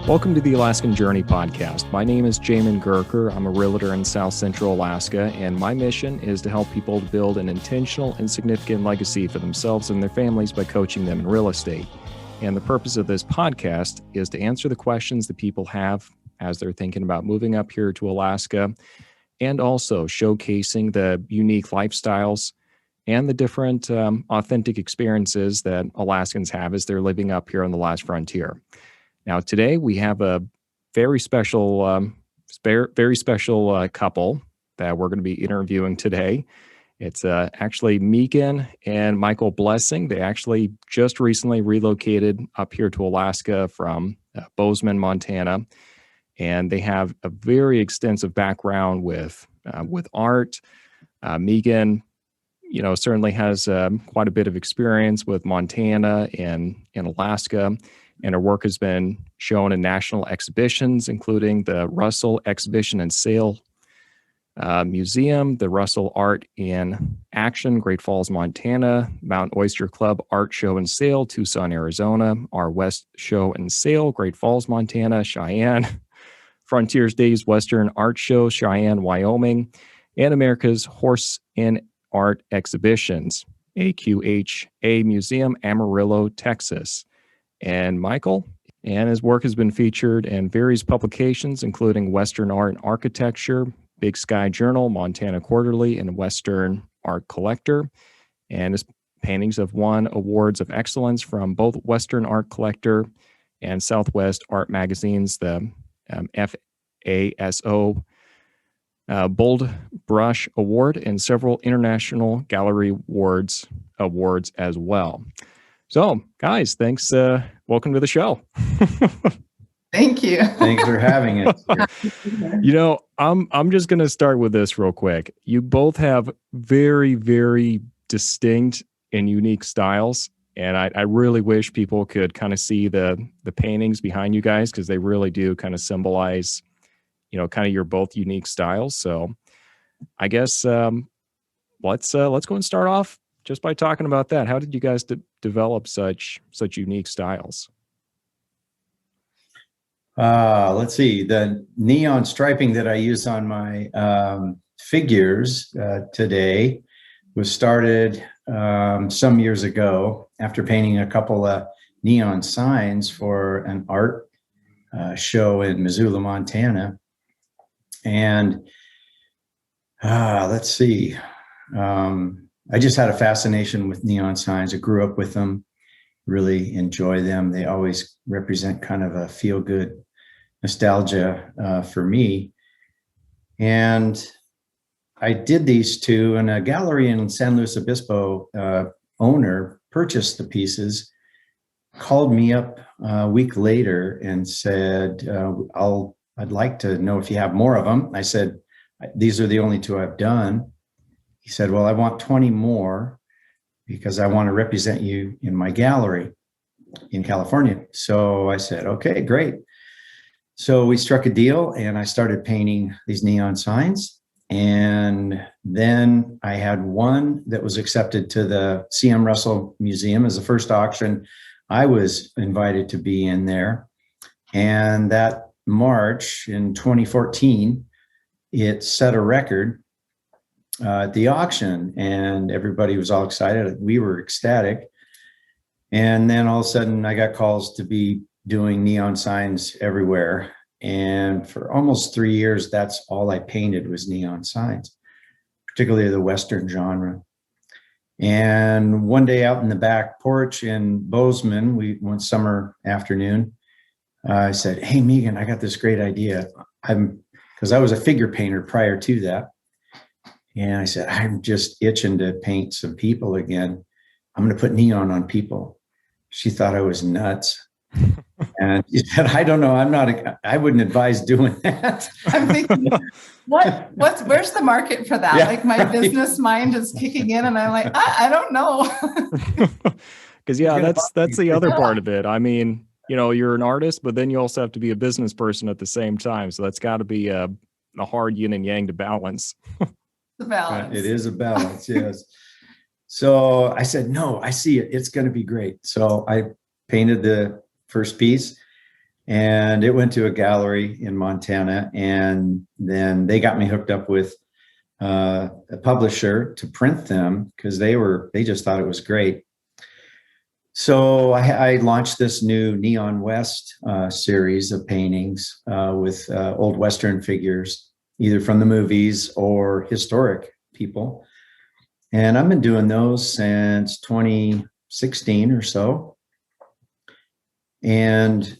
Welcome to the Alaskan Journey podcast. My name is Jamin Goecker. I'm a realtor in South Central Alaska, and my mission is to help people to build an intentional and significant legacy for themselves and their families by coaching them in real estate. And the purpose of this podcast is to answer the questions that people have as they're thinking about moving up here to Alaska, and also showcasing the unique lifestyles and the different authentic experiences that Alaskans have as they're living up here on the last frontier. Now, today we have a very special couple that we're going to be interviewing today. It's actually Meagan and Michael Blessing. They actually just recently relocated up here to Alaska from Bozeman, Montana, and they have a very extensive background with art. Meagan, certainly has quite a bit of experience with Montana and in Alaska. And her work has been shown in national exhibitions, including the Russell Exhibition and Sale Museum, the Russell Art in Action, Great Falls, Montana, Mount Oyster Club Art Show and Sale, Tucson, Arizona, our West Show and Sale, Great Falls, Montana, Cheyenne, Frontiers Days Western Art Show, Cheyenne, Wyoming, and America's Horse and Art Exhibitions, AQHA Museum, Amarillo, Texas. And Michael, and his work has been featured in various publications, including Western Art and Architecture, Big Sky Journal, Montana Quarterly, and Western Art Collector. And his paintings have won awards of excellence from both Western Art Collector and Southwest Art Magazines, the FASO Bold Brush Award, and several International Gallery Awards as well. So, guys, thanks. Welcome to the show. Thank you. Thanks for having us. I'm just going to start with this real quick. You both have very, very distinct and unique styles, and I really wish people could kind of see the paintings behind you guys, because they really do kind of symbolize, kind of your both unique styles. So, I guess let's go and start off just by talking about that. How did you guys develop such unique styles? Let's see. The neon striping that I use on my figures today was started some years ago after painting a couple of neon signs for an art show in Missoula, Montana. And let's see. I just had a fascination with neon signs. I grew up with them, really enjoy them. They always represent kind of a feel-good nostalgia for me. And I did these two, and a gallery in San Luis Obispo owner purchased the pieces, called me up a week later and said, I'd like to know if you have more of them. I said, these are the only two I've done. He said, well, I want 20 more because I want to represent you in my gallery in California. So I said, okay, great. So we struck a deal and I started painting these neon signs. And then I had one that was accepted to the C.M. Russell Museum as the first auction. I was invited to be in there. And that March in 2014, it set a record at the auction, and everybody was all excited. We were ecstatic. And then all of a sudden I got calls to be doing neon signs everywhere. And for almost 3 years, that's all I painted was neon signs, particularly the Western genre. And one day out in the back porch in Bozeman, one summer afternoon, I said, hey, Meagan, I got this great idea. Because I was a figure painter prior to that. And I said, I'm just itching to paint some people again. I'm going to put neon on people. She thought I was nuts. And she said, I don't know. I wouldn't advise doing that. I'm thinking, where's the market for that? Yeah, like my business mind is kicking in and I'm like, I don't know. Because that's the other part of it. I mean, you're an artist, but then you also have to be a business person at the same time. So that's got to be a hard yin and yang to balance. The balance. It is a balance, yes. So I said, no, I see it. It's going to be great. So I painted the first piece. And it went to a gallery in Montana, and then they got me hooked up with a publisher to print them because they just thought it was great. So I launched this new Neon West series of paintings with old Western figures, either from the movies or historic people. And I've been doing those since 2016 or so. And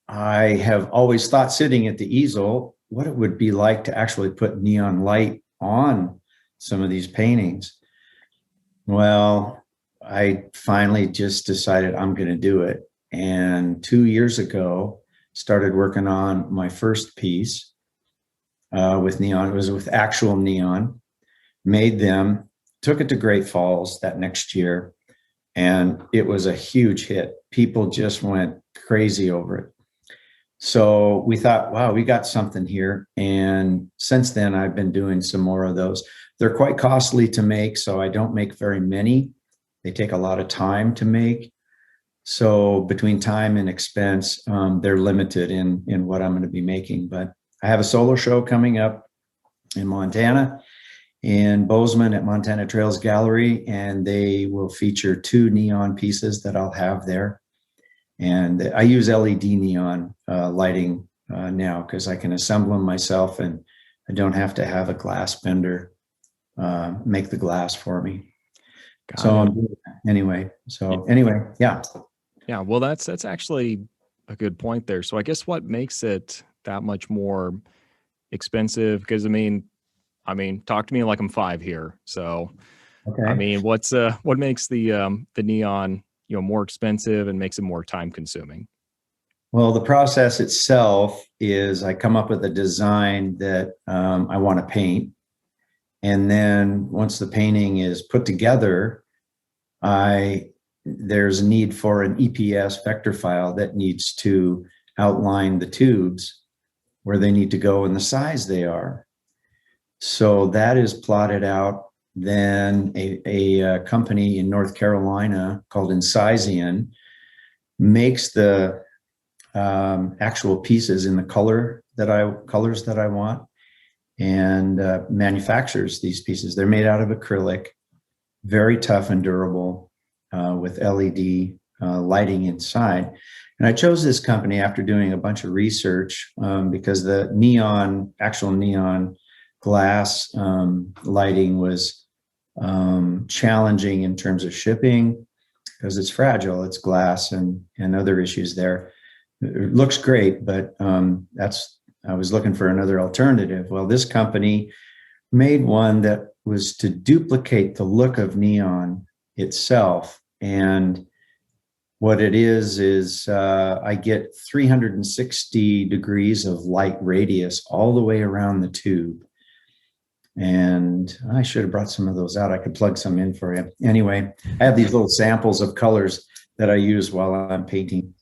I have always thought, sitting at the easel, what it would be like to actually put neon light on some of these paintings. Well, I finally just decided I'm going to do it. And 2 years ago, started working on my first piece with neon. It was with actual neon, made them, took it to Great Falls that next year, and it was a huge hit. People just went crazy over it. So we thought, wow, we got something here. And since then, I've been doing some more of those. They're quite costly to make, so I don't make very many. They take a lot of time to make. So between time and expense, they're limited in what I'm going to be making. But I have a solo show coming up in Montana, in Bozeman at Montana Trails Gallery, and they will feature 2 neon pieces that I'll have there. And I use LED neon lighting now because I can assemble them myself, and I don't have to have a glass bender make the glass for me. Anyway, yeah. Yeah, well, that's actually a good point there. So I guess what makes it that much more expensive? Because I mean, talk to me like I'm 5 here. So, Okay. I mean, what makes the neon, more expensive and makes it more time consuming? Well, the process itself is I come up with a design that I want to paint. And then once the painting is put together, there's a need for an EPS vector file that needs to outline the tubes where they need to go and the size they are. So that is plotted out. Then a company in North Carolina called Incisian makes the actual pieces in the colors that I want, and manufactures these pieces. They're made out of acrylic, very tough and durable, with LED lighting inside. And I chose this company after doing a bunch of research because the actual neon glass lighting was challenging in terms of shipping because it's fragile, it's glass, and other issues there. It looks great, but I was looking for another alternative. Well, this company made one that was to duplicate the look of neon itself. And what it is I get 360 degrees of light radius all the way around the tube. And I should have brought some of those out. I could plug some in for you. Anyway, I have these little samples of colors that I use while I'm painting.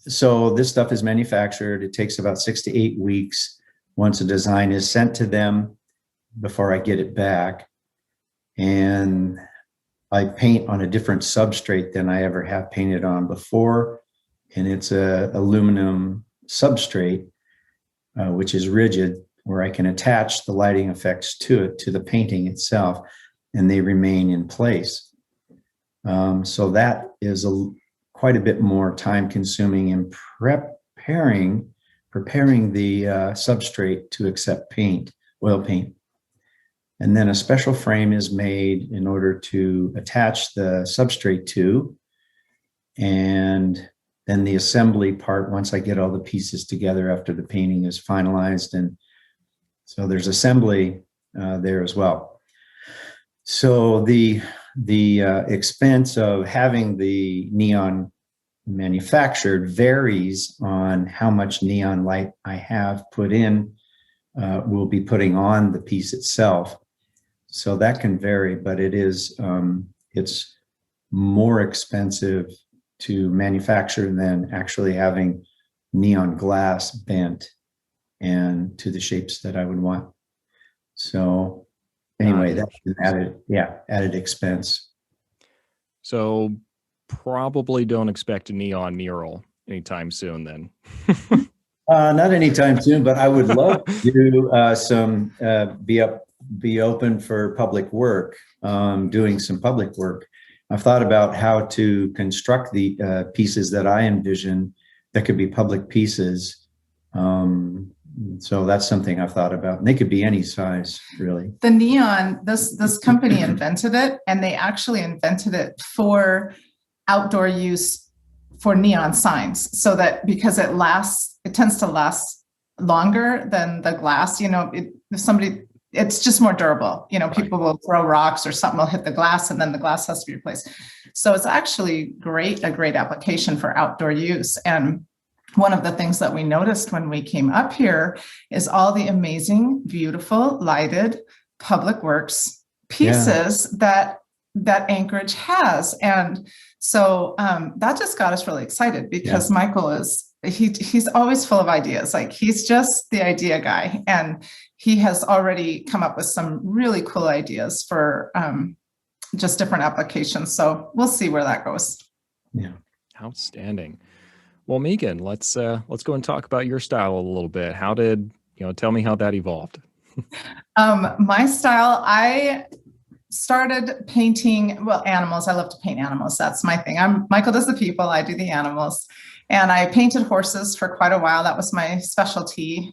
So this stuff is manufactured. It takes about 6 to 8 weeks once a design is sent to them before I get it back. And I paint on a different substrate than I ever have painted on before. And it's a aluminum substrate, which is rigid, where I can attach the lighting effects to it, to the painting itself, and they remain in place. So that is quite a bit more time consuming in preparing the substrate to accept paint, oil paint. And then a special frame is made in order to attach the substrate to. And then the assembly part, once I get all the pieces together after the painting is finalized. And so there's assembly there as well. So the expense of having the neon manufactured varies on how much neon light I have put in, will be putting on the piece itself. So that can vary, but it's more expensive to manufacture than actually having neon glass bent and to the shapes that I would want. So anyway, that's an added expense. So probably don't expect a neon mural anytime soon then. Not anytime soon, but I would love to do be open for public work, doing some public work. I've thought about how to construct the pieces that I envision that could be public pieces. So that's something I've thought about. And they could be any size, really. The neon, this company invented it, and they actually invented it for outdoor use for neon signs, so that because it tends to last longer than the glass. It's just more durable. People will throw rocks or something will hit the glass, and then the glass has to be replaced. So it's actually a great application for outdoor use. And one of the things that we noticed when we came up here is all the amazing, beautiful, lighted public works pieces that Anchorage has. And so that just got us really excited, because Michael he's always full of ideas. Like, he's just the idea guy, and he has already come up with some really cool ideas for just different applications. So we'll see where that goes. Yeah. Outstanding. Well, Meagan, let's go and talk about your style a little bit. Tell me how that evolved. My style, I started painting, animals. I love to paint animals. That's my thing. Michael does the people, I do the animals. And I painted horses for quite a while. That was my specialty,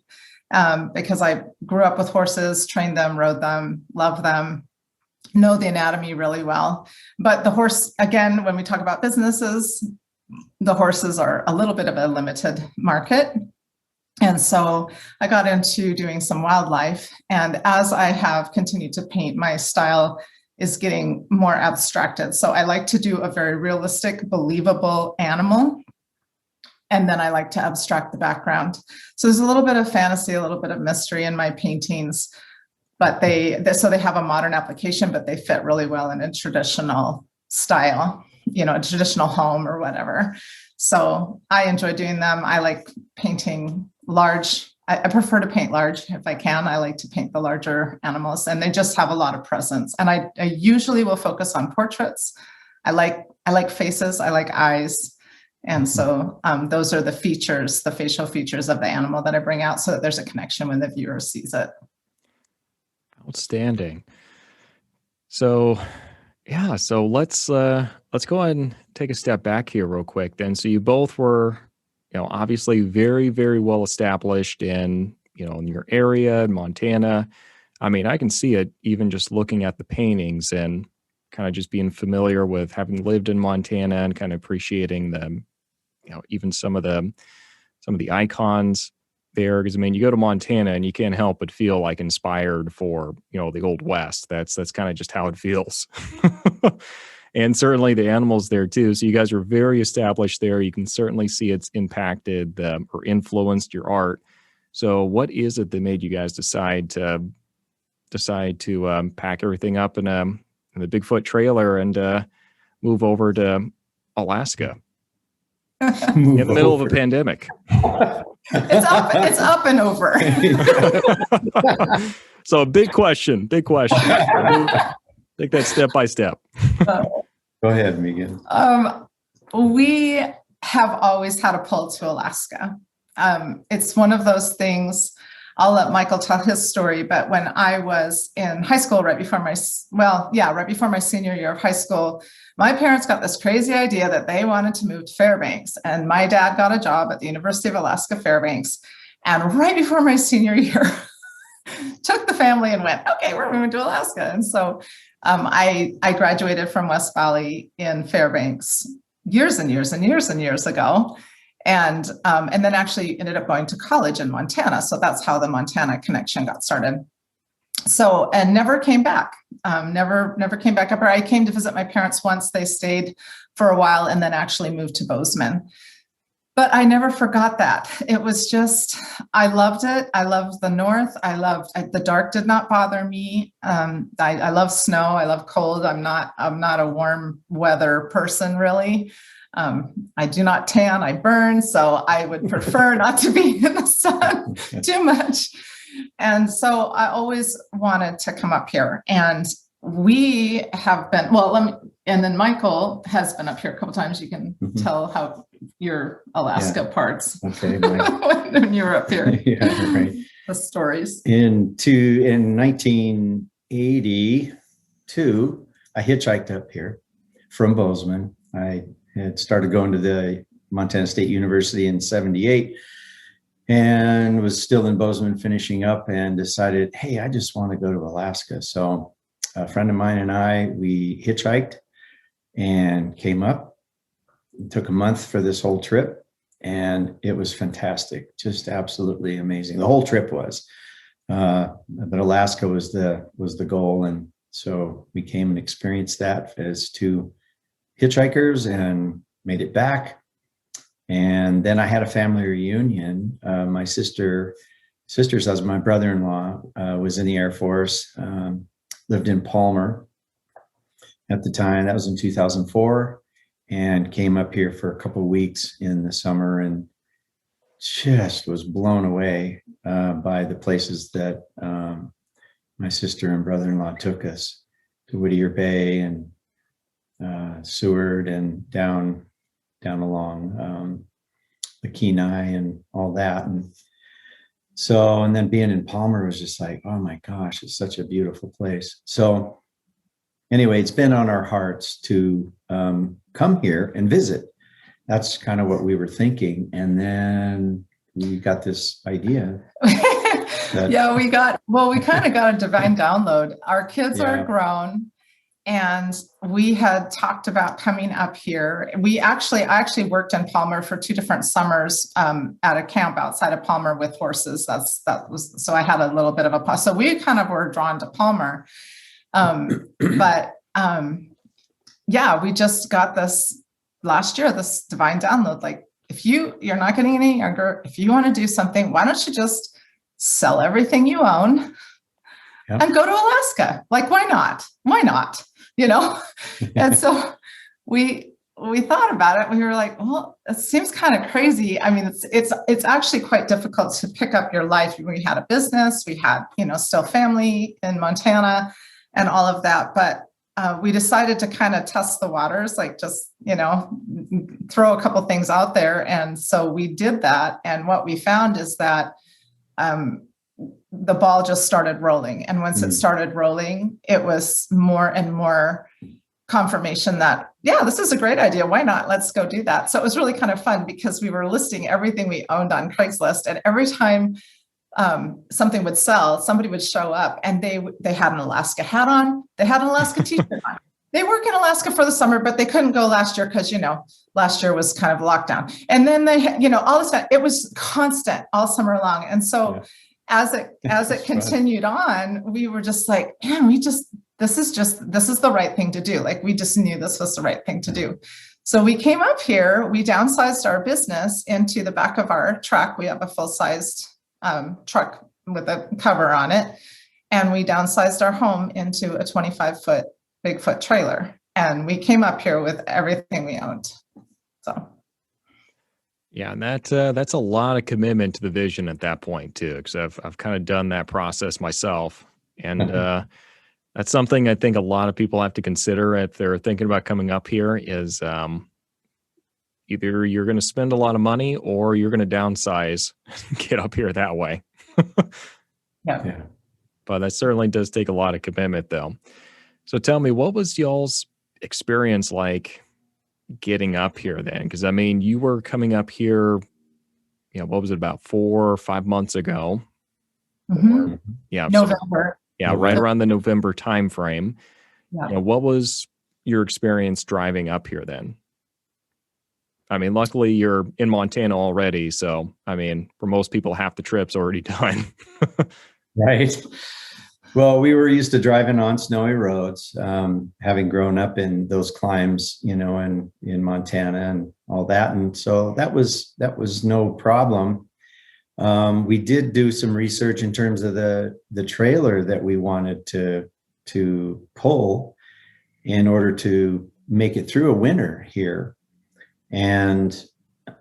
because I grew up with horses, trained them, rode them, love them, know the anatomy really well. But the horse, again, when we talk about businesses, the horses are a little bit of a limited market. And so I got into doing some wildlife. And as I have continued to paint, my style is getting more abstracted. So I like to do a very realistic, believable animal. And then I like to abstract the background. So there's a little bit of fantasy, a little bit of mystery in my paintings, but they have a modern application, but they fit really well in a traditional style, a traditional home or whatever. So I enjoy doing them. I like painting large. I prefer to paint large if I can. I like to paint the larger animals, and they just have a lot of presence. And I usually will focus on portraits. I like faces. I like eyes. And so those are the features, the facial features of the animal that I bring out, so that there's a connection when the viewer sees it. Outstanding. So let's go ahead and take a step back here real quick then. So you both were, obviously very, very well established in your area in Montana. I mean, I can see it even just looking at the paintings and kind of just being familiar with having lived in Montana and kind of appreciating them, even some of the icons there. Because I mean, you go to Montana and you can't help but feel like inspired for the Old West. That's kind of just how it feels. And certainly the animals there too. So you guys are very established there. You can certainly see it's impacted or influenced your art. So what is it that made you guys decide to pack everything up in the Bigfoot trailer and move over to Alaska in the middle of a pandemic? It's up and over. So a big question. Take that step by step. Go ahead, Meagan. We have always had a pull to Alaska. It's one of those things. I'll let Michael tell his story, but when I was in high school, right before my senior year of high school, my parents got this crazy idea that they wanted to move to Fairbanks. And my dad got a job at the University of Alaska, Fairbanks. And right before my senior year, took the family and went, okay, we're moving to Alaska. And so I graduated from West Valley in Fairbanks years and years and years and years ago. And then actually ended up going to college in Montana. So that's how the Montana connection got started. So, and never came back, never came back up. I came to visit my parents once. They stayed for a while and then actually moved to Bozeman. But I never forgot that. It was just, I loved it. I loved the North. The dark did not bother me. I love snow. I love cold. I'm not a warm weather person, really. I do not tan, I burn. So I would prefer not to be in the sun too much. And so I always wanted to come up here. And we have been, and then Michael has been up here a couple times. You can tell how your Alaska parts Okay. when you were up here. Yeah, right. The stories. In 1982, I hitchhiked up here from Bozeman. I had started going to the Montana State University in 78 and was still in Bozeman finishing up, and decided, hey, I just want to go to Alaska. So a friend of mine and we hitchhiked and came up. It took a month for this whole trip, and it was fantastic, just absolutely amazing. The whole trip was, but Alaska was the goal. And so we came and experienced that as two hitchhikers and made it back. And then I had a family reunion. My sister's husband, my brother-in-law, was in the Air Force, lived in Palmer at the time. That was in 2004, and came up here for a couple of weeks in the summer, and just was blown away by the places that my sister and brother-in-law took us to Whittier Bay and Seward and down along the Kenai and all that. And so, and then being in Palmer was just like, oh my gosh, it's such a beautiful place. So anyway, it's been on our hearts to come here and visit. That's kind of what we were thinking. And then we got this idea. Yeah, we kind of got a divine download. Our kids are grown, and we had talked about coming up here. I actually worked in Palmer for 2 different summers at a camp outside of Palmer with horses. So I had a little bit of so we kind of were drawn to Palmer. We just got this last year, this divine download. Like, if you're not getting any younger, if you want to do something, why don't you just sell everything you own and go to Alaska? Like, why not? And so we thought about it. We were like, well, it seems kind of crazy. I mean, it's actually quite difficult to pick up your life. We had a business, we had, still family in Montana and all of that. But we decided to kind of test the waters, like just, throw a couple things out there. And so we did that. And what we found is that the ball just started rolling. And once it started rolling, it was more and more confirmation that, this is a great idea. Why not? Let's go do that. So it was really kind of fun because we were listing everything we owned on Craigslist. And every time something would sell, somebody would show up, and they had an Alaska hat on. They had an Alaska t-shirt on. They work in Alaska for the summer, but they couldn't go last year because, last year was kind of lockdown. And then they, all this time, it was constant all summer long. And so as it continued on, we were just like, man, this is the right thing to do. Like, we just knew this was the right thing to do. So we came up here, we downsized our business into the back of our truck. We have a full-sized truck with a cover on it. And we downsized our home into a 25-foot Bigfoot trailer. And we came up here with everything we owned. So. Yeah, and that's a lot of commitment to the vision at that point too, because I've kind of done that process myself, and that's something I think a lot of people have to consider if they're thinking about coming up here. Is either you're going to spend a lot of money or you're going to downsize, get up here that way. Yeah. But that certainly does take a lot of commitment, though. So tell me, what was y'all's experience like getting up here then? Because I mean, you were coming up here, what was it, about 4 or 5 months ago? Mm-hmm. Yeah, November. Right around the November time frame. Yeah. What was your experience driving up here then? I mean, luckily you're in Montana already, so I mean, for most people, half the trip's already done. Right. Well, we were used to driving on snowy roads, having grown up in those climes, in Montana and all that. And so that was no problem. We did do some research in terms of the trailer that we wanted to pull in order to make it through a winter here. And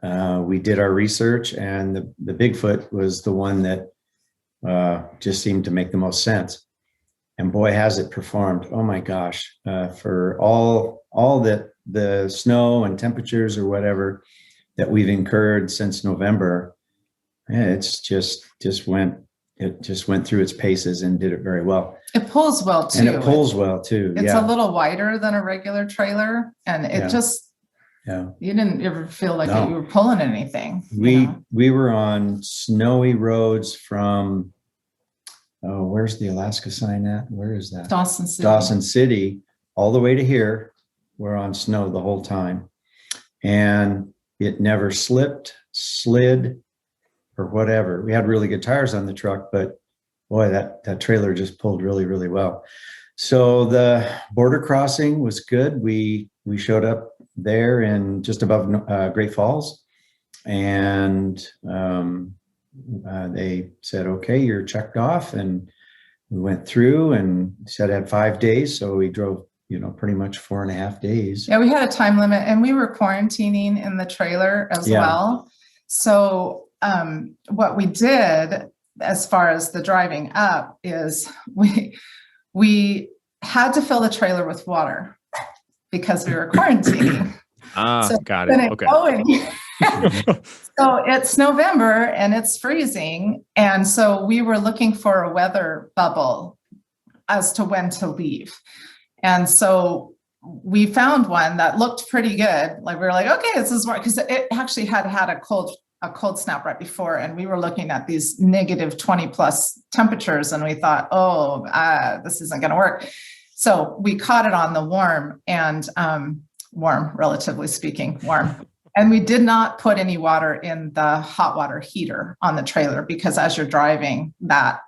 we did our research, and the Bigfoot was the one that just seemed to make the most sense. And boy, has it performed. Oh my gosh, for all all the snow and temperatures or whatever that we've incurred since November, it's just went through its paces and did it very well. It pulls well too. And it pulls well too. It's a little wider than a regular trailer, and it just, you didn't ever feel like you were pulling anything. We were on snowy roads from, where's the Alaska sign at? Where is that? Dawson City. Dawson City, all the way to here. We're on snow the whole time. And it never slipped, slid, or whatever. We had really good tires on the truck, but boy, that trailer just pulled really, really well. So the border crossing was good. We showed up there in just above Great Falls, and they said, okay, you're checked off. And we went through and said I had 5 days. So we drove, pretty much 4.5 days. Yeah, we had a time limit, and we were quarantining in the trailer as well. So what we did as far as the driving up is we had to fill the trailer with water because we were quarantining. So got it. Okay. So it's November and it's freezing. And so we were looking for a weather bubble as to when to leave. And so we found one that looked pretty good. Like we were like, okay, this is more, because it actually had a cold snap right before. And we were looking at these negative 20 plus temperatures. And we thought, this isn't going to work. So we caught it on the warm, relatively speaking, warm. And we did not put any water in the hot water heater on the trailer, because as you're driving, that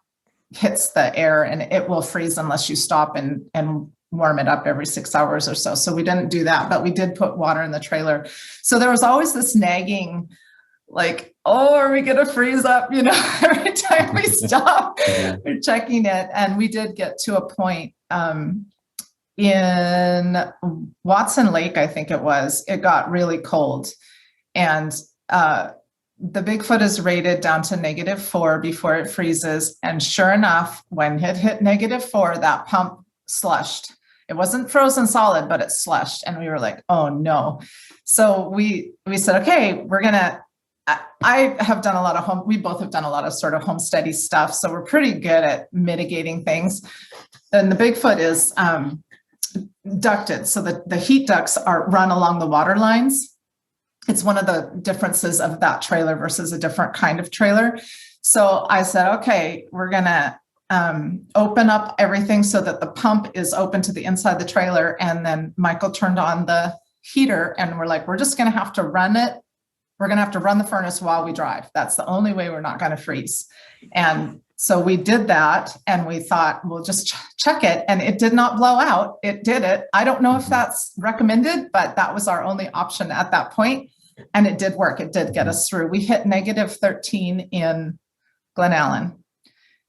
hits the air and it will freeze unless you stop and warm it up every 6 hours or so. So we didn't do that, but we did put water in the trailer. So there was always this nagging, like, are we going to freeze up? Every time we stop, we're checking it. And we did get to a point in Watson Lake, I think it got really cold. And the Bigfoot is rated down to -4 before it freezes. And sure enough, when it hit -4, that pump slushed. It wasn't frozen solid, but it slushed. And we were like, oh no. So we said, okay, I have done a lot of we both have done a lot of sort of homesteady stuff. So we're pretty good at mitigating things. And the Bigfoot is ducted. So the heat ducts are run along the water lines. It's one of the differences of that trailer versus a different kind of trailer. So I said, okay, we're going to open up everything so that the pump is open to the inside the trailer. And then Michael turned on the heater, and we're like, we're just going to have to run it. We're going to have to run the furnace while we drive. That's the only way we're not going to freeze. And so we did that, and we thought, we'll just check it. And it did not blow out. It did it. I don't know if that's recommended, but that was our only option at that point. And it did work. It did get us through. We hit -13 in Glen Allen.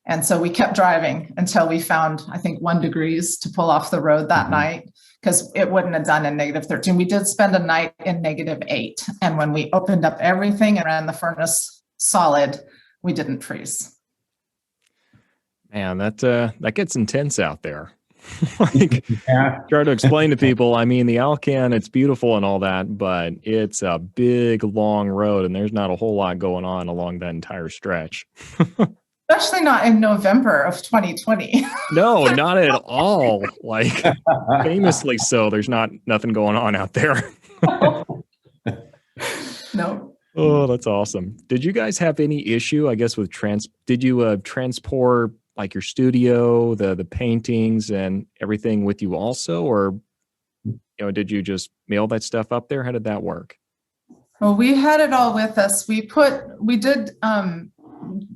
And so we kept driving until we found, I think, 1 degree to pull off the road that night, because it wouldn't have done in -13. We did spend a night in -8. And when we opened up everything and ran the furnace solid, we didn't freeze. Man, that gets intense out there. Try to explain to people, I mean, the Alaskan, it's beautiful and all that, but it's a big, long road, and there's not a whole lot going on along that entire stretch. Especially not in November of 2020. No, not at all. Like, famously so. There's nothing going on out there. No. Oh, that's awesome. Did you guys have any issue, I guess, with did you transport like your studio, the paintings and everything with you also? Or, did you just mail that stuff up there? How did that work? Well, we had it all with us. We did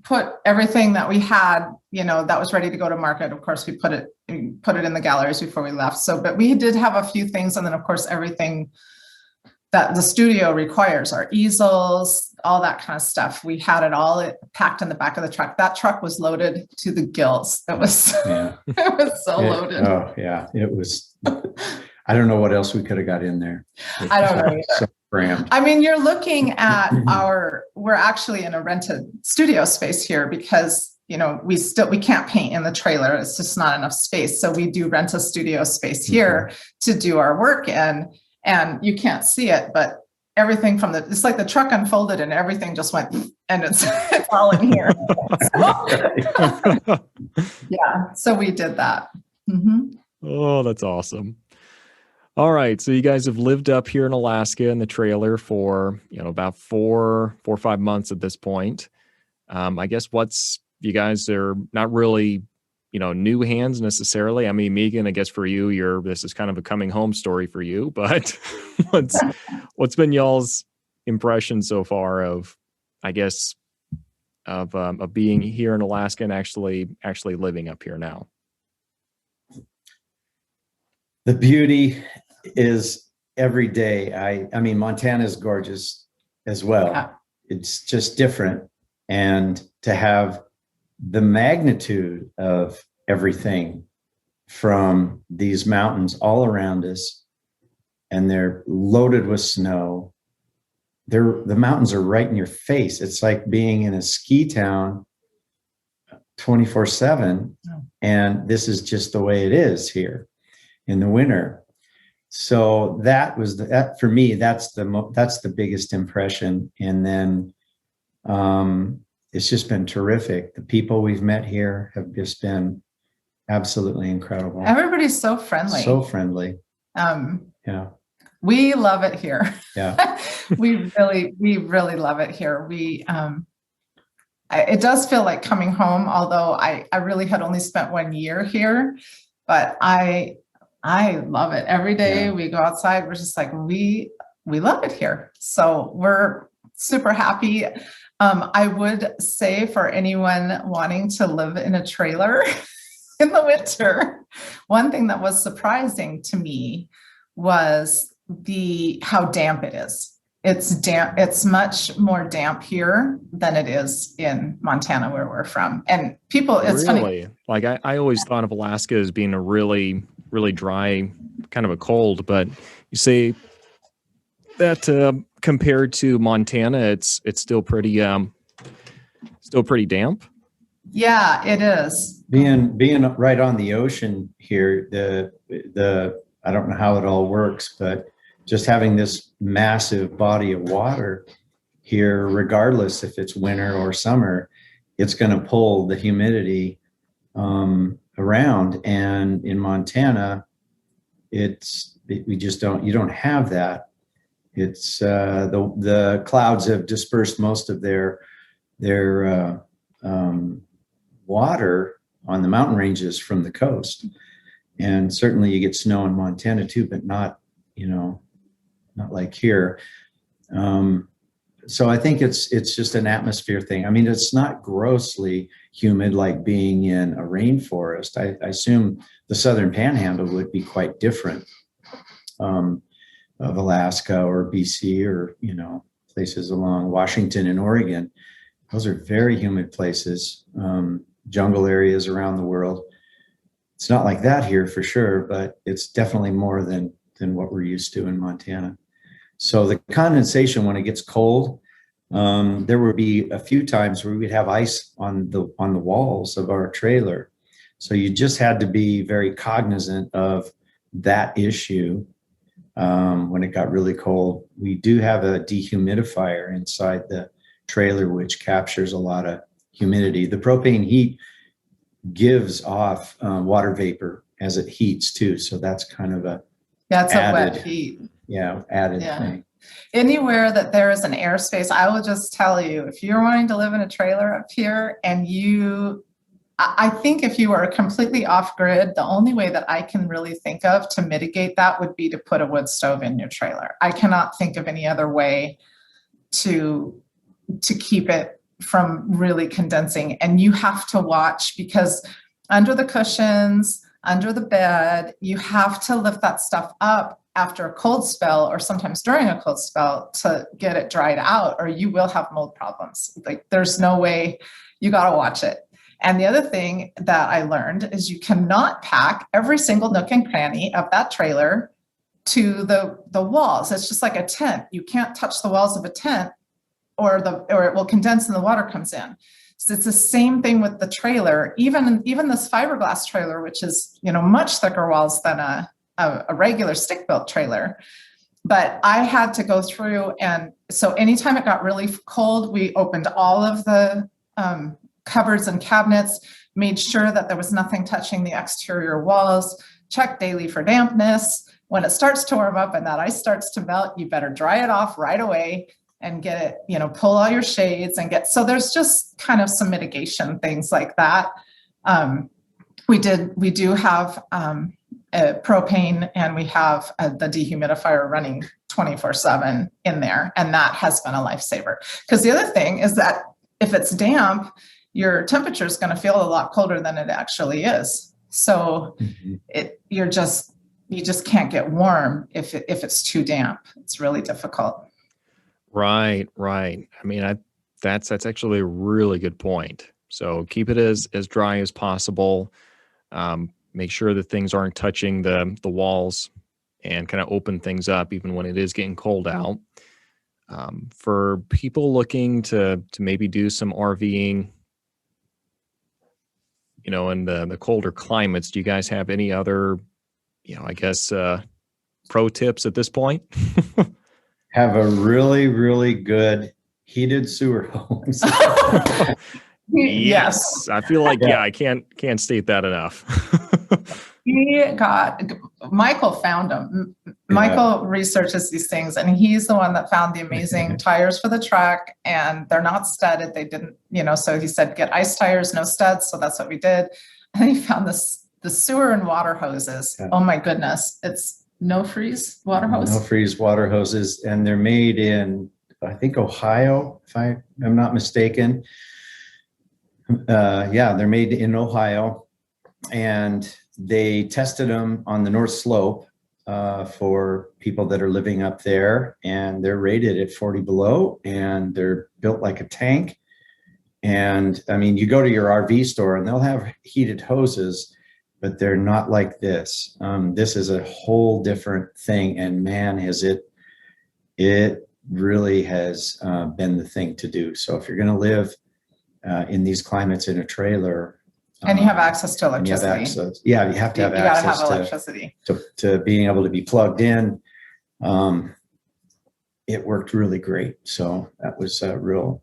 put everything that we had, that was ready to go to market. Of course, we put it in the galleries before we left. So, but we did have a few things. And then of course, everything that the studio requires, our easels, all that kind of stuff. We had it all packed in the back of the truck. That truck was loaded to the gills. It was, it was so loaded. Oh yeah. It was, I don't know what else we could have got in there. I don't know either. So crammed. I mean, you're looking at we're actually in a rented studio space here, because we can't paint in the trailer. It's just not enough space. So we do rent a studio space here to do our work in, and you can't see it, but everything it's like the truck unfolded and everything just went, and it's all in here. Yeah. So we did that. Mm-hmm. Oh, that's awesome. All right. So you guys have lived up here in Alaska in the trailer for, about 4 or 5 months at this point. I guess you guys are not really, new hands necessarily. I mean, Meagan, I guess for you, this is kind of a coming home story for you, but what's been y'all's impression so far of, I guess, of being here in Alaska and actually living up here now? The beauty is every day. I mean, Montana is gorgeous as well. Yeah. It's just different. And to have the magnitude of everything from these mountains all around us, and they're loaded with snow. The mountains are right in your face. It's like being in a ski town 24/7. And this is just the way it is here in the winter. So that for me, that's the biggest impression. And then it's just been terrific. The people we've met here have just been absolutely incredible. Everybody's so friendly. So friendly. Yeah. We love it here. Yeah. we really love it here. It does feel like coming home, although I really had only spent 1 year here, but I love it. Every day we go outside, we're just like, we love it here. So we're super happy. I would say for anyone wanting to live in a trailer in the winter, one thing that was surprising to me was how damp it is. It's damp. It's much more damp here than it is in Montana, where we're from. And it's really funny. Like I always thought of Alaska as being a really, really dry, kind of a cold, but you say that compared to Montana, it's still pretty damp. Yeah, it is. Being right on the ocean here, I don't know how it all works, but just having this massive body of water here, regardless if it's winter or summer, it's going to pull the humidity around. And in Montana, you don't have that. It's the clouds have dispersed most of their water on the mountain ranges from the coast. And certainly you get snow in Montana too, but not like here. So I think it's just an atmosphere thing. I mean, it's not grossly humid like being in a rainforest. I assume the Southern Panhandle would be quite different of Alaska or BC or, places along Washington and Oregon. Those are very humid places, jungle areas around the world. It's not like that here for sure, but it's definitely more than what we're used to in Montana. So the condensation, when it gets cold, there would be a few times where we'd have ice on the walls of our trailer. So you just had to be very cognizant of that issue when it got really cold. We do have a dehumidifier inside the trailer, which captures a lot of humidity. The propane heat gives off water vapor as it heats too. So that's kind of a wet heat. Yeah, added thing. Anywhere that there is an airspace, I will just tell you, if you're wanting to live in a trailer up here and I think if you are completely off grid, the only way that I can really think of to mitigate that would be to put a wood stove in your trailer. I cannot think of any other way to keep it from really condensing. And you have to watch, because under the cushions, under the bed, you have to lift that stuff up after a cold spell or sometimes during a cold spell to get it dried out, or you will have mold problems. Like, there's no way. You got to watch it. And the other thing that I learned is you cannot pack every single nook and cranny of that trailer to the walls. It's just like a tent. You can't touch the walls of a tent or it will condense and the water comes in. So it's the same thing with the trailer, even this fiberglass trailer, which is, much thicker walls than a regular stick-built trailer. But I had to go through, and so anytime it got really cold, we opened all of the cupboards and cabinets, made sure that there was nothing touching the exterior walls, checked daily for dampness. When it starts to warm up and that ice starts to melt, you better dry it off right away and get it, pull all your shades and so there's just kind of some mitigation things like that. We do have a propane, and we have the dehumidifier running 24/7 in there. And that has been a lifesaver. Because the other thing is that if it's damp, your temperature is going to feel a lot colder than it actually is. So you just can't get warm if it's too damp. It's really difficult. Right. I mean, that's actually a really good point. So keep it as dry as possible. Make sure that things aren't touching the walls, and kind of open things up even when it is getting cold out. For people looking to maybe do some RVing, in the colder climates, do you guys have any other, I guess, pro tips at this point? Have a really, really good heated sewer hose. Yes. I feel like, I can't state that enough. Michael found them. Michael researches these things, and he's the one that found the amazing tires for the truck, and they're not studded. They didn't, so he said, get ice tires, no studs. So that's what we did. And then he found the sewer and water hoses. Yeah. Oh my goodness. It's no freeze water hose. No freeze water hoses. And they're made in, I think, Ohio, if I'm not mistaken. They're made in Ohio, and they tested them on the North Slope for people that are living up there, and they're rated at 40 below, and they're built like a tank. And I mean, you go to your RV store and they'll have heated hoses, but they're not like this. This is a whole different thing, and man, it really has been the thing to do. So if you're going to live in these climates in a trailer, and you have access to electricity. You have to have access to electricity to being able to be plugged in. It worked really great. So that was a real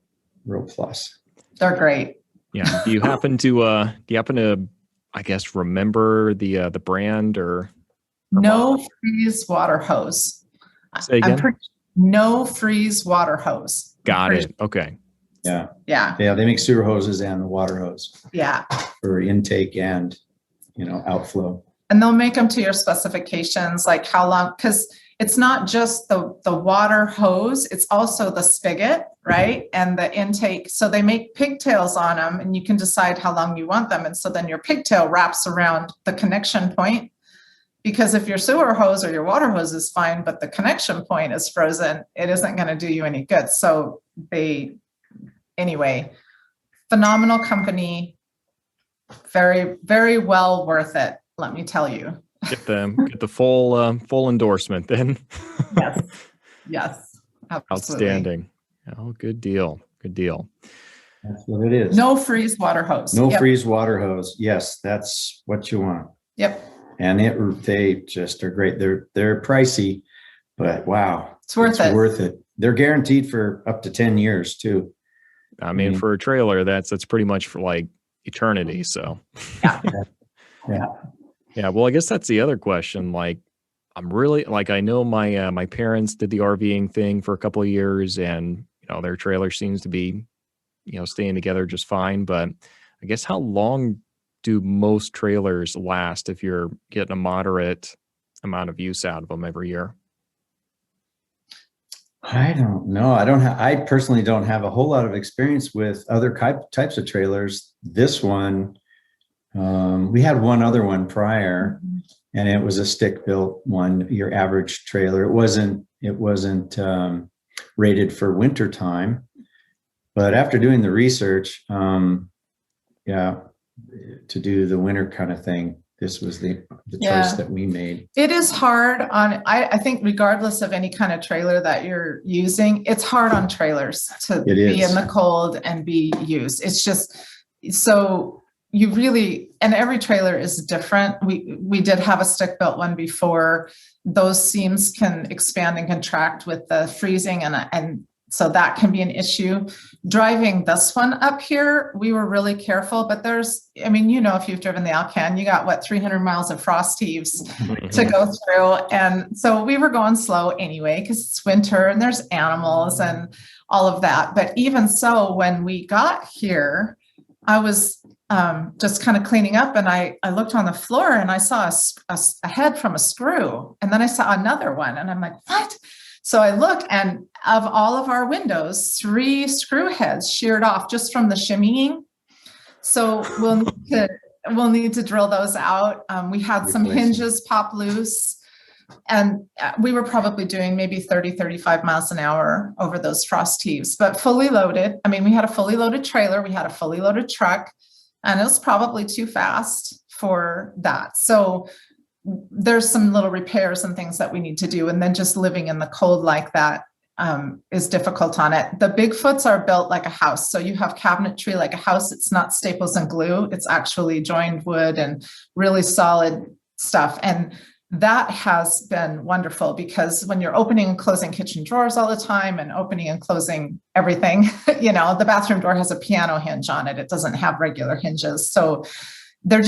plus. They're great. Yeah. Do you happen to I guess remember the brand or No Freeze water hose? Say again? No Freeze water hose. Got it. Okay. Yeah. They make sewer hoses and the water hose. Yeah. For intake and, outflow. And they'll make them to your specifications, like how long, because it's not just the water hose, it's also the spigot, right? And the intake. So they make pigtails on them, and you can decide how long you want them. And so then your pigtail wraps around the connection point, because if your sewer hose or your water hose is fine, but the connection point is frozen, it isn't going to do you any good. So anyway, phenomenal company, very, very well worth it. Let me tell you. Get the full endorsement then. Yes, absolutely. Outstanding. Oh, good deal. That's what it is. No freeze water hose. Freeze water hose. Yes, that's what you want. Yep. And they just are great. They're pricey, but wow, it's worth it. They're guaranteed for up to 10 years too. I mean, for a trailer, that's pretty much for like eternity. So yeah. Well, I guess that's the other question. Like, I'm really I know my parents did the RVing thing for a couple of years, and their trailer seems to be staying together just fine. But I guess how long do most trailers last if you're getting a moderate amount of use out of them every year? I don't know. I personally don't have a whole lot of experience with other types of trailers. This one, we had one other one prior, and it was a stick-built one, your average trailer. It wasn't rated for winter time, but after doing the research, to do the winter kind of thing, this was the Yeah. choice that we made. It is hard on, I think regardless of any kind of trailer that you're using, it's hard on trailers to It be is. in the cold and be used. It's just, so you really, and every trailer is different. We did have a stick-built one before. Those seams can expand and contract with the freezing, and so that can be an issue. Driving this one up here, we were really careful, but there's, I mean, you know, if you've driven the Alaskan, you got 300 miles of frost heaves to go through. And so we were going slow anyway, because it's winter and there's animals and all of that. But even so, when we got here, I was just kind of cleaning up, and I looked on the floor and I saw a head from a screw, and then I saw another one, and I'm like, what? So I look, and of all of our windows, 3 screw heads sheared off just from the shimmying. So we'll need to drill those out. We had some hinges pop loose, and we were probably doing maybe 30, 35 miles an hour over those frost heaves, but fully loaded. I mean, we had a fully loaded trailer, we had a fully loaded truck, and it was probably too fast for that. So there's some little repairs and things that we need to do. And then just living in the cold like that is difficult on it. The Bigfoots are built like a house. So you have cabinetry like a house. It's not staples and glue. It's actually joined wood and really solid stuff. And that has been wonderful, because when you're opening and closing kitchen drawers all the time and opening and closing everything, you know, the bathroom door has a piano hinge on it. It doesn't have regular hinges. So they're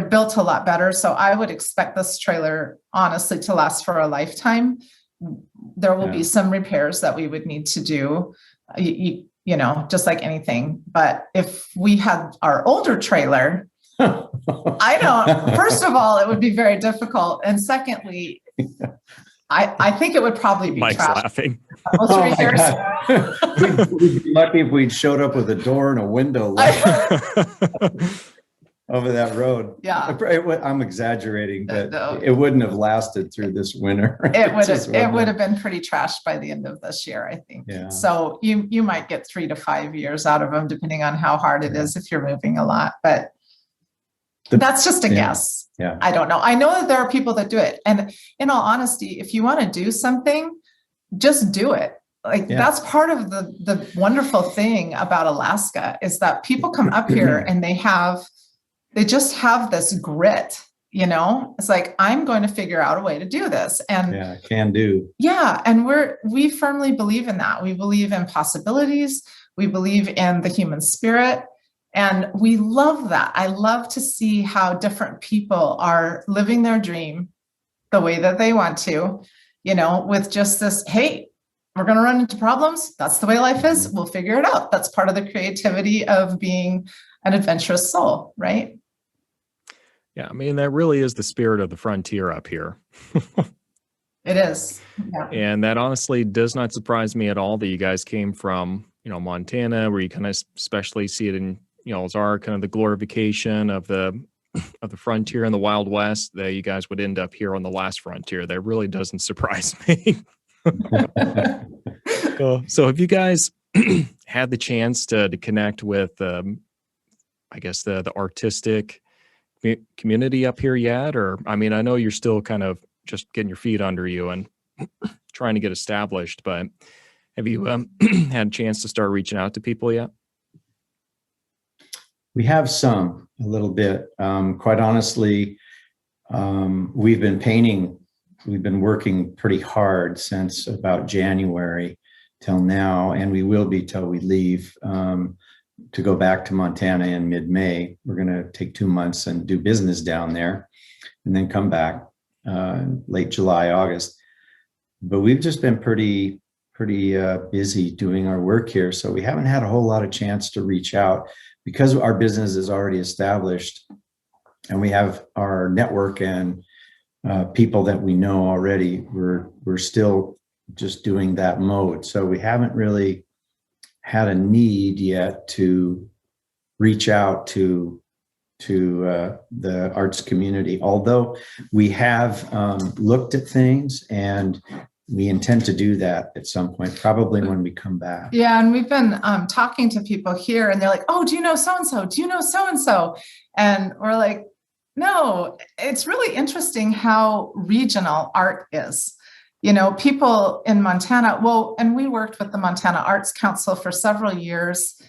built a lot better. So I would expect this trailer, honestly, to last for a lifetime. There will be some repairs that we would need to do, you know, just like anything. But if we had our older trailer, first of all, it would be very difficult. And secondly, I think it would probably be Mike's laughing. We'd be lucky if we'd showed up with a door and a window over that road. Yeah. I'm exaggerating, but it wouldn't have lasted through this winter. It would have been pretty trashed by the end of this year, I think. Yeah. So you might get 3 to 5 years out of them, depending on how hard it is if you're moving a lot. But that's just a guess. Yeah. I don't know. I know that there are people that do it. And in all honesty, if you want to do something, just do it. That's part of the wonderful thing about Alaska, is that people come up here and they just have this grit, you know. It's like, I'm going to figure out a way to do this. And can do. Yeah. And we firmly believe in that. We believe in possibilities. We believe in the human spirit. And we love that. I love to see how different people are living their dream the way that they want to, you know, with just this, hey, we're going to run into problems. That's the way life is. We'll figure it out. That's part of the creativity of being an adventurous soul, right? Yeah, I mean, that really is the spirit of the frontier up here. It is. Yeah. And that honestly does not surprise me at all that you guys came from, you know, Montana, where you kind of especially see it in, you know, Ozark, kind of the glorification of the frontier and the Wild West, that you guys would end up here on the last frontier. That really doesn't surprise me. So have you guys had the chance to connect with, I guess, the artistic community up here yet? Or, I mean, I know you're still kind of just getting your feet under you and trying to get established, but have you had a chance to start reaching out to people yet? We have a little bit. Quite honestly, we've been working pretty hard since about January till now, and we will be till we leave to go back to Montana in mid-May. We're going to take 2 months and do business down there and then come back late July, August. But we've just been pretty busy doing our work here. So we haven't had a whole lot of chance to reach out, because our business is already established and we have our network and people that we know already. We're still just doing that mode. So we haven't really had a need yet to reach out to the arts community, although we have looked at things, and we intend to do that at some point, probably when we come back. Yeah, and we've been talking to people here, and they're like, oh, do you know so-and-so? Do you know so-and-so? And we're like, No, it's really interesting how regional art is. You know, people in Montana, well, and we worked with the Montana Arts Council for several years.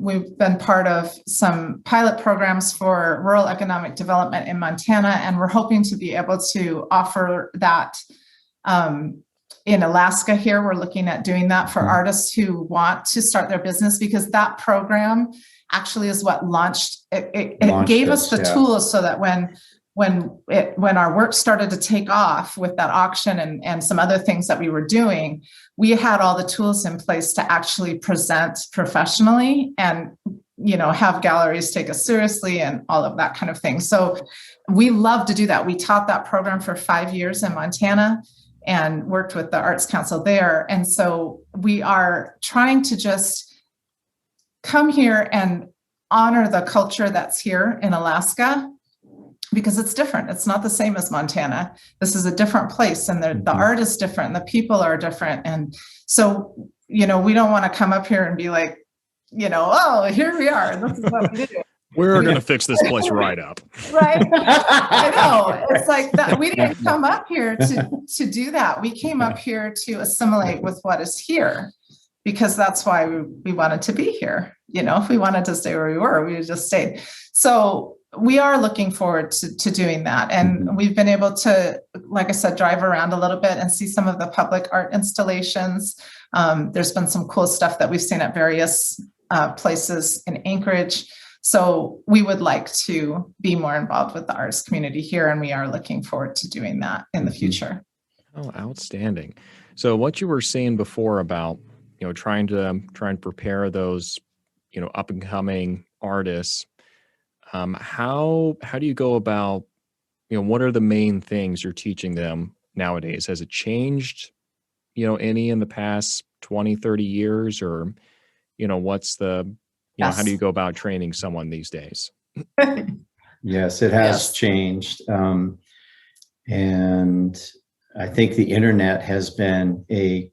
We've been part of some pilot programs for rural economic development in Montana, and we're hoping to be able to offer that in Alaska here. We're looking at doing that for artists who want to start their business, because that program actually is what launched it gave us the tools so that when our work started to take off with that auction and some other things that we were doing, we had all the tools in place to actually present professionally and, you know, have galleries take us seriously and all of that kind of thing. So we love to do that. We taught that program for 5 years in Montana and worked with the Arts Council there. And so we are trying to just come here and honor the culture that's here in Alaska, because it's different. It's not the same as Montana. This is a different place, and the art is different, and the people are different. And so, you know, we don't want to come up here and be like, you know, oh, here we are, and this is what we do. We're going to fix this place right up. Right. I know. It's like that. We didn't come up here to do that. We came up here to assimilate with what is here, because that's why we wanted to be here. You know, if we wanted to stay where we were, we would just stayed. So we are looking forward to doing that. And we've been able to, like I said, drive around a little bit and see some of the public art installations. There's been some cool stuff that we've seen at various places in Anchorage. So we would like to be more involved with the arts community here, and we are looking forward to doing that in the future. Oh, outstanding. So what you were saying before about, you know, trying to prepare those, you know, up and coming artists, how do you go about, you know, what are the main things you're teaching them nowadays? Has it changed, you know, any in the past 20, 30 years, or, you know, what's the, you know, how do you go about training someone these days? Yes, it has changed. And I think the internet has been a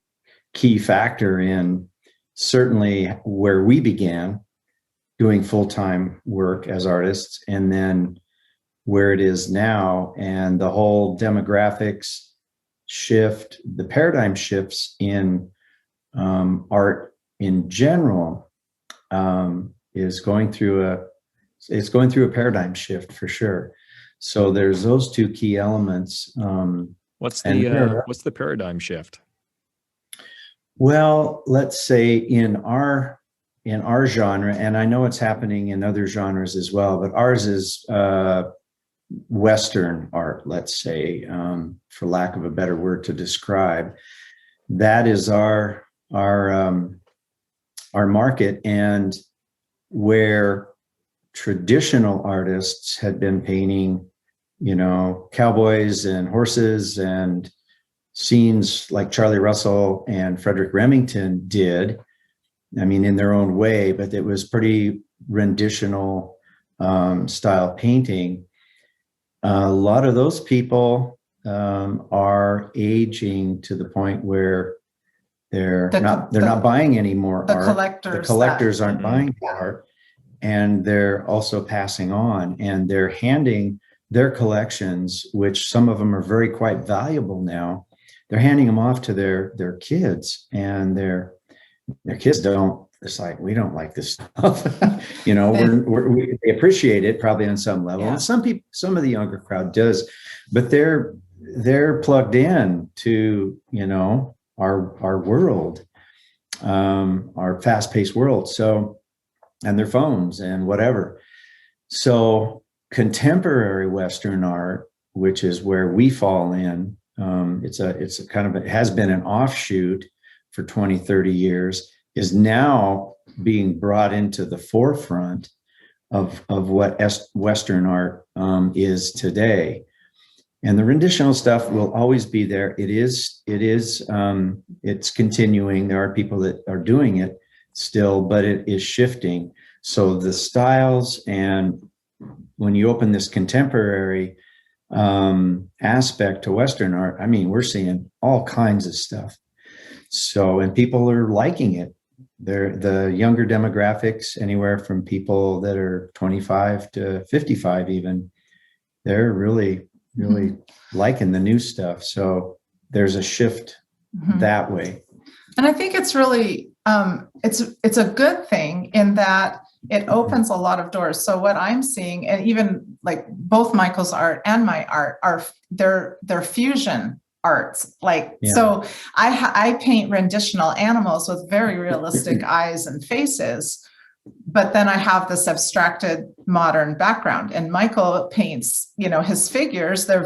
key factor in certainly where we began doing full-time work as artists, and then where it is now, and the whole demographics shift, the paradigm shifts in art in general is going through a paradigm shift for sure. So there's those two key elements. What's the paradigm shift? Well, let's say in our genre, and I know it's happening in other genres as well, but ours is Western art, let's say, for lack of a better word to describe. That is our market, and where traditional artists had been painting, you know, cowboys and horses and scenes like Charlie Russell and Frederick Remington did, I mean, in their own way, but it was pretty renditional style painting. A lot of those people are aging to the point where they're not buying any more art. The collectors aren't buying art, and they're also passing on, and they're handing their collections, which some of them are very quite valuable now. They're handing them off to their kids, and their kids don't. It's like, we don't like this stuff. You know, we appreciate it probably on some level. And some of the younger crowd does, but they're plugged in to, you know, our world, our fast-paced world. So, and their phones and whatever. So contemporary Western art, which is where we fall in, it's a kind of, it has been an offshoot for 20, 30 years, is now being brought into the forefront of what Western art is today. And the renditional stuff will always be there. It's continuing. There are people that are doing it still, but it is shifting. So the styles, and when you open this contemporary aspect to Western art, I mean, we're seeing all kinds of stuff. So, and people are liking it. They're the younger demographics, anywhere from people that are 25 to 55 even, they're really, really liking the new stuff. So there's a shift that way. And I think it's really, it's a good thing in that it opens a lot of doors. So what I'm seeing, and even like both Michael's art and my art are they're fusion arts. Like, so I paint renditional animals with very realistic eyes and faces, but then I have this abstracted modern background, and Michael paints, his figures, they're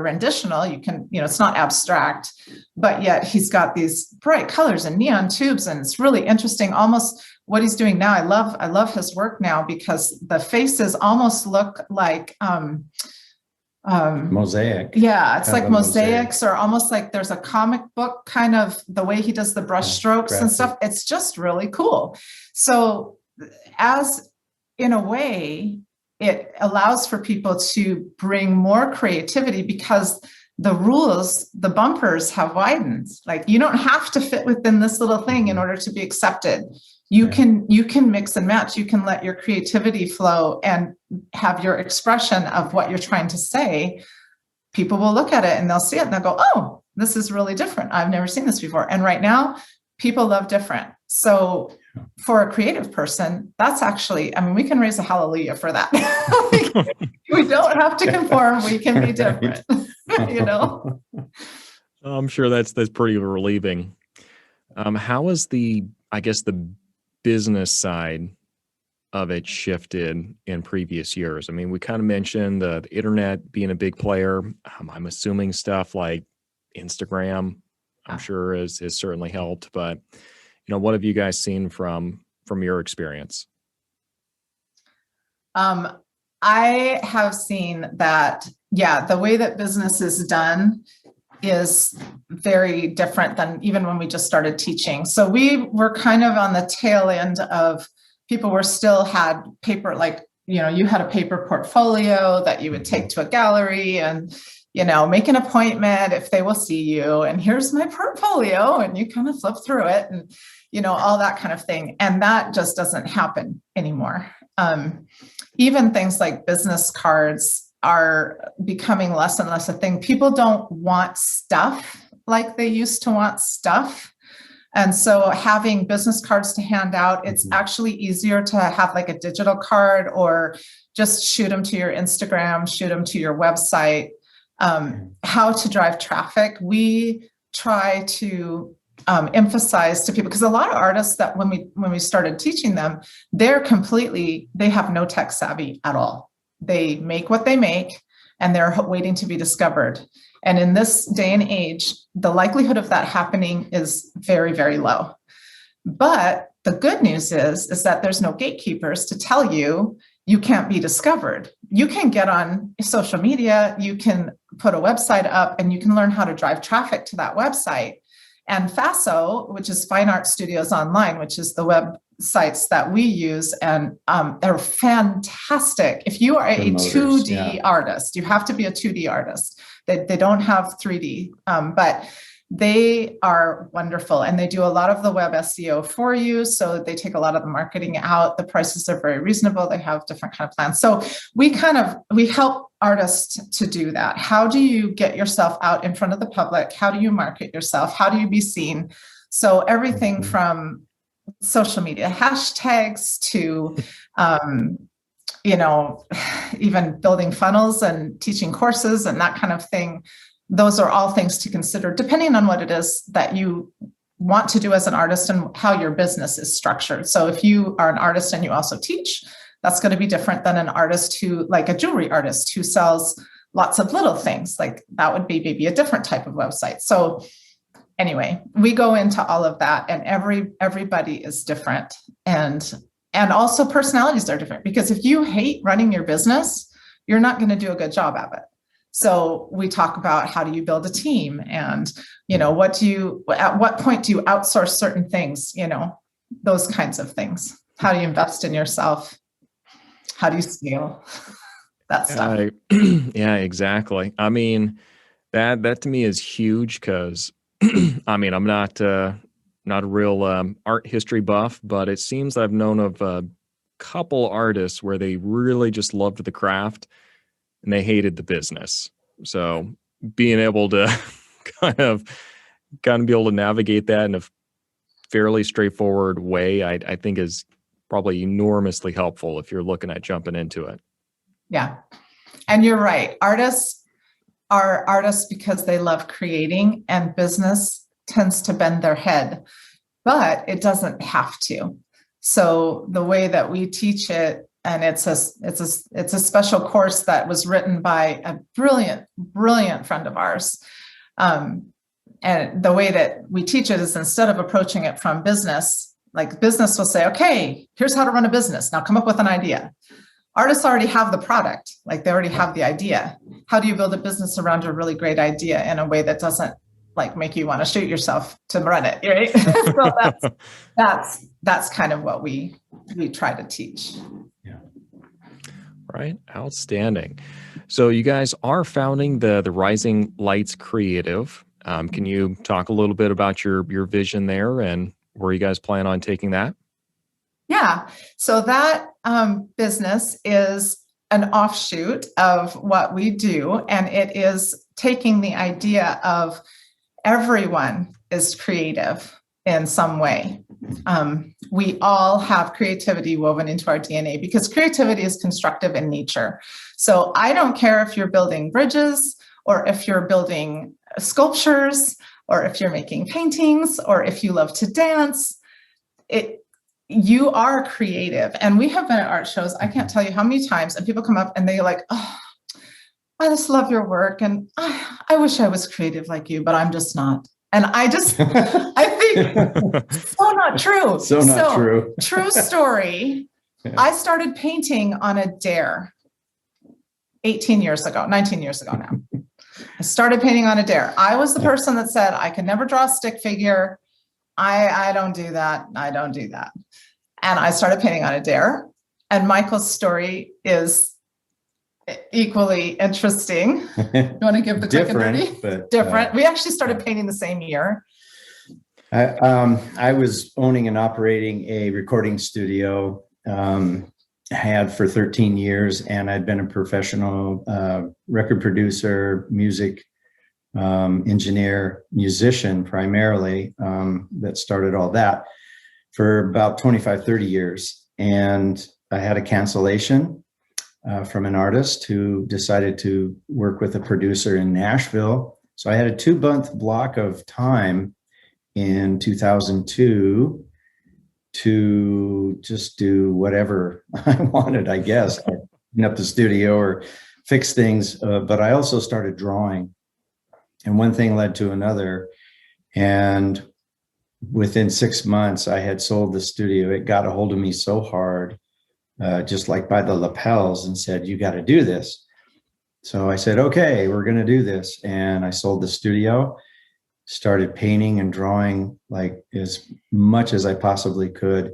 renditional. You can, it's not abstract, but yet he's got these bright colors and neon tubes. And it's really interesting. Almost what he's doing now. I love his work now because the faces almost look like, mosaic. Yeah, it's like mosaics, or almost like there's a comic book kind of the way he does the brush strokes and stuff. It's just really cool. So as in a way, it allows for people to bring more creativity because the rules, the bumpers have widened. Like, you don't have to fit within this little thing in order to be accepted. You can mix and match. You can let your creativity flow and have your expression of what you're trying to say. People will look at it and they'll see it and they'll go, oh, this is really different. I've never seen this before. And right now, people love different. So for a creative person, that's actually, we can raise a hallelujah for that. We don't have to conform. We can be different, I'm sure that's pretty relieving. How is the business side of it shifted in previous years? We kind of mentioned the internet being a big player. I'm assuming stuff like Instagram, I'm sure has certainly helped, but what have you guys seen from your experience? I have seen that, the way that business is done is very different than even when we just started teaching. So we were kind of on the tail end of people were still had paper, like, you had a paper portfolio that you would take to a gallery and, make an appointment if they will see you. And here's my portfolio. And you kind of flip through it and, all that kind of thing. And that just doesn't happen anymore. Even things like business cards are becoming less and less a thing. People don't want stuff like they used to want stuff. And so having business cards to hand out, it's actually easier to have like a digital card or just shoot them to your Instagram, shoot them to your website. How to drive traffic. We try to emphasize to people, because a lot of artists that when we started teaching them, they have no tech savvy at all. They make what they make and they're waiting to be discovered. And in this day and age, the likelihood of that happening is very, very low. But the good news is that there's no gatekeepers to tell you can't be discovered. You can get on social media, you can put a website up, and you can learn how to drive traffic to that website. And FASO, which is Fine Art Studios Online, which is the websites that we use, and they're fantastic. If you are a 2D artist, you have to be a 2D artist. They don't have 3D, but they are wonderful. And they do a lot of the web SEO for you. So they take a lot of the marketing out. The prices are very reasonable. They have different kind of plans. So we help artists to do that. How do you get yourself out in front of the public? How do you market yourself? How do you be seen? So everything from social media hashtags to, even building funnels and teaching courses and that kind of thing. Those are all things to consider, depending on what it is that you want to do as an artist and how your business is structured. So if you are an artist and you also teach, that's going to be different than an artist like a jewelry artist who sells lots of little things. Like that would be maybe a different type of website. So anyway, we go into all of that, and everybody is different. And also personalities are different, because if you hate running your business, you're not going to do a good job at it. So we talk about how do you build a team, and, at what point do you outsource certain things, those kinds of things. How do you invest in yourself? How do you scale? That stuff. Yeah, exactly. That to me is huge, because I'm not a real art history buff, but it seems I've known of a couple artists where they really just loved the craft. and they hated the business. So being able to kind of be able to navigate that in a fairly straightforward way, I think is probably enormously helpful if you're looking at jumping into it. Yeah. And you're right. Artists are artists because they love creating, and business tends to bend their head, but it doesn't have to. So the way that we teach it, and it's a special course that was written by a brilliant friend of ours. And the way that we teach it is, instead of approaching it from business, like business will say, okay, here's how to run a business. Now come up with an idea. Artists already have the product, like they already have the idea. How do you build a business around a really great idea in a way that doesn't like make you want to shoot yourself to run it, right? So that's kind of what we try to teach. Yeah. Right. Outstanding. So you guys are founding the Rising Lights Creative. Can you talk a little bit about your vision there and where you guys plan on taking that? Yeah. So that business is an offshoot of what we do, and it is taking the idea of everyone is creative in some way. We all have creativity woven into our DNA because creativity is constructive in nature. So I don't care if you're building bridges, or if you're building sculptures, or if you're making paintings, or if you love to dance. You are creative. And we have been at art shows, I can't tell you how many times, and people come up and they're like, oh, I just love your work. And I wish I was creative like you, but I'm just not. And I think so not true. So not true. True story. Yeah. I started painting on a dare 19 years ago now. I started painting on a dare. I was the person that said, I can never draw a stick figure. I don't do that. I don't do that. And I started painting on a dare. And Michael's story is equally interesting. You want to give the quick and dirty? Different. We actually started painting the same year. I was owning and operating a recording studio, had for 13 years, and I'd been a professional record producer, music engineer, musician primarily, that started all that for about 25, 30 years. And I had a cancellation from an artist who decided to work with a producer in Nashville. So I had a 2-month block of time in 2002 to just do whatever I wanted, I guess, clean up the studio or fix things. But I also started drawing, and one thing led to another. And within 6 months, I had sold the studio. It got a hold of me so hard, just like by the lapels, and said, you got to do this. So I said, okay, we're going to do this. And I sold the studio, started painting and drawing like as much as I possibly could.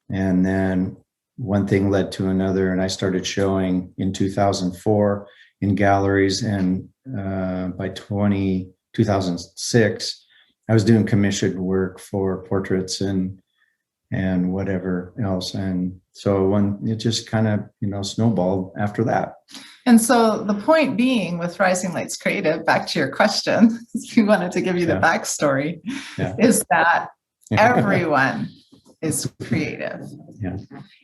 And then one thing led to another, and I started showing in 2004 in galleries. And by 2006, I was doing commissioned work for portraits and whatever else. And so it just kind of, snowballed after that. And so the point being with Rising Lights Creative, back to your question, we wanted to give you the backstory, is that everyone is creative. Yeah.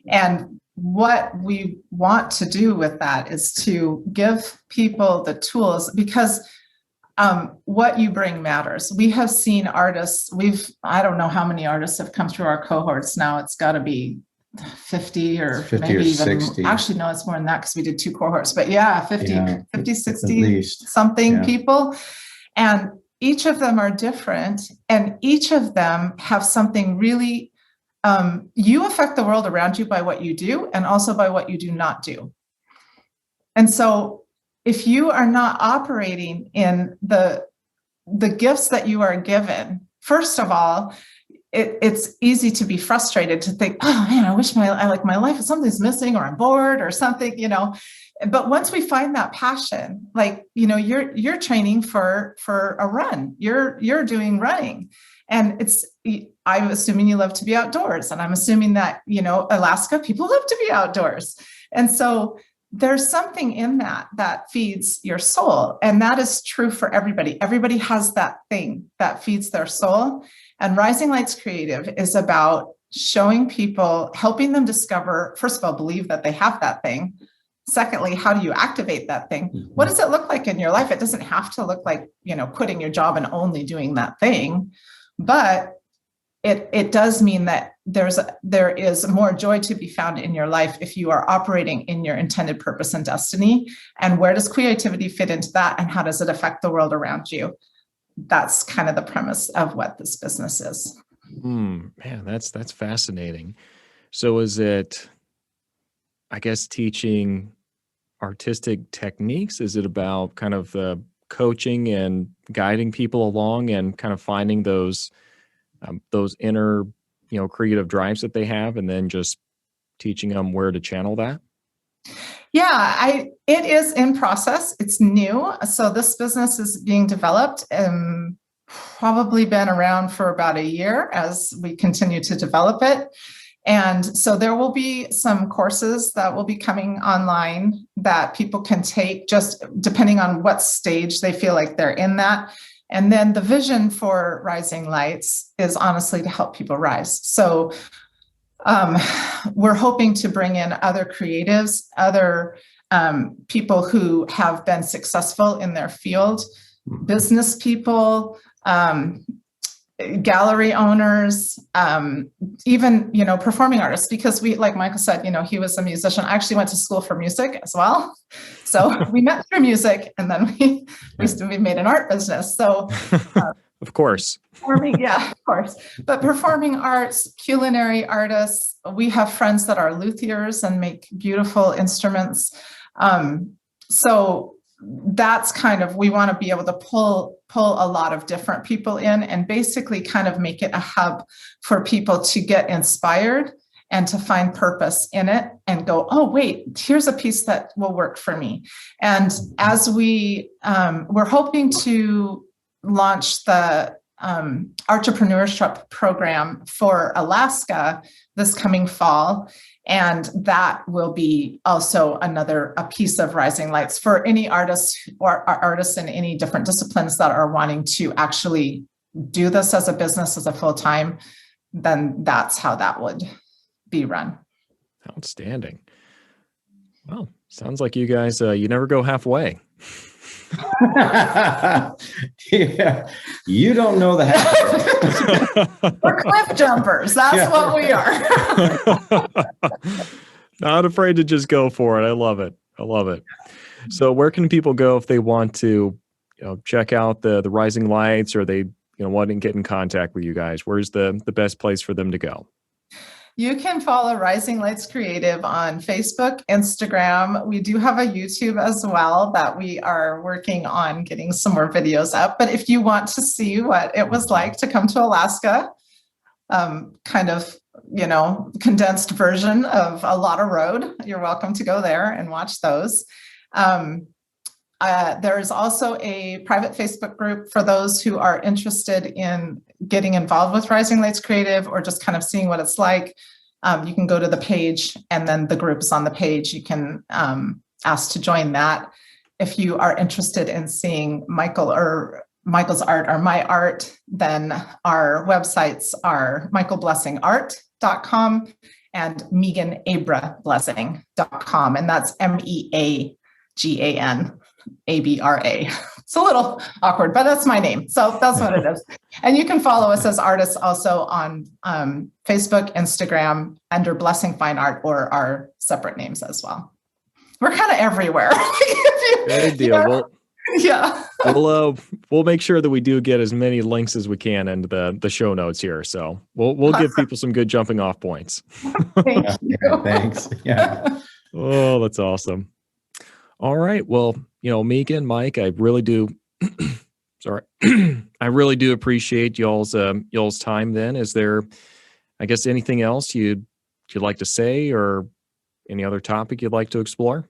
And what we want to do with that is to give people the tools, because what you bring matters. We have seen artists, I don't know how many artists have come through our cohorts now. It's got to be 50 or 50 maybe or even 60. Actually, no, it's more than that because we did 2 cohorts, but 50, 60 at least. Something people. And each of them are different, and each of them have something really, you affect the world around you by what you do and also by what you do not do. And so if you are not operating in the gifts that you are given, first of all, it's easy to be frustrated, to think, oh man, I wish my life, something's missing, or I'm bored or something, But once we find that passion, you're training for a run, you're doing running, and I'm assuming you love to be outdoors, and I'm assuming that Alaska, people love to be outdoors, and so there's something in that feeds your soul. And that is true for everybody. Everybody has that thing that feeds their soul. And Rising Lights Creative is about showing people, helping them discover, first of all, believe that they have that thing. Secondly, how do you activate that thing? What does it look like in your life? It doesn't have to look like, quitting your job and only doing that thing, but it does mean that there is more joy to be found in your life if you are operating in your intended purpose and destiny. And where does creativity fit into that? And how does it affect the world around you? That's kind of the premise of what this business is. Man, that's fascinating. So is it, I guess, teaching artistic techniques? Is it about kind of coaching and guiding people along and kind of finding those inner, creative drives that they have, and then just teaching them where to channel that? Yeah, it is in process. It's new. So this business is being developed and probably been around for about a year as we continue to develop it. And so there will be some courses that will be coming online that people can take, just depending on what stage they feel like they're in that. And then the vision for Rising Lights is honestly to help people rise. So we're hoping to bring in other creatives, other people who have been successful in their field, business people, gallery owners, even, performing artists, because like Michael said, he was a musician. I actually went to school for music as well. So we met through music, and then we made an art business. So of course. Yeah, of course. But performing arts, culinary artists, we have friends that are luthiers and make beautiful instruments. So that's kind of, we want to be able to pull a lot of different people in and basically kind of make it a hub for people to get inspired and to find purpose in it and go, oh, wait, here's a piece that will work for me. And as we're hoping to launch the entrepreneurship program for Alaska this coming fall. And that will be also a piece of Rising Lights for any artists or artists in any different disciplines that are wanting to actually do this as a business, as a full-time, then that's how that would be run. Outstanding. Well, sounds like you guys, you never go halfway. Yeah, you don't know the halfway. We're cliff jumpers. That's what we are. Not afraid to just go for it. I love it. So where can people go if they want to, check out the Rising Lights, or they, want to get in contact with you guys? Where's the best place for them to go? You can follow Rising Lights Creative on Facebook, Instagram. We do have a YouTube as well that we are working on getting some more videos up. But if you want to see what it was like to come to Alaska, kind of, condensed version of a lot of road, you're welcome to go there and watch those. There is also a private Facebook group for those who are interested in getting involved with Rising Lights Creative or just kind of seeing what it's like. You can go to the page, and then the group is on the page. You can ask to join that. If you are interested in seeing Michael's art or my art, then our websites are michaelblessingart.com and meaganabrablessing.com. And that's MEAGANABRA. It's a little awkward, but that's my name. So that's what it is. And you can follow us as artists also on Facebook, Instagram, under Blessing Fine Art, or our separate names as well. We're kind of everywhere. Good deal. Yeah. We'll make sure that we do get as many links as we can into the show notes here. So we'll give people some good jumping off points. Thank you. Thanks. Yeah. Oh, that's awesome. All right. Well, Meagan, Mike, I really do. Sorry. I really do appreciate y'all's time then. Is there, I guess, anything else you'd like to say, or any other topic you'd like to explore?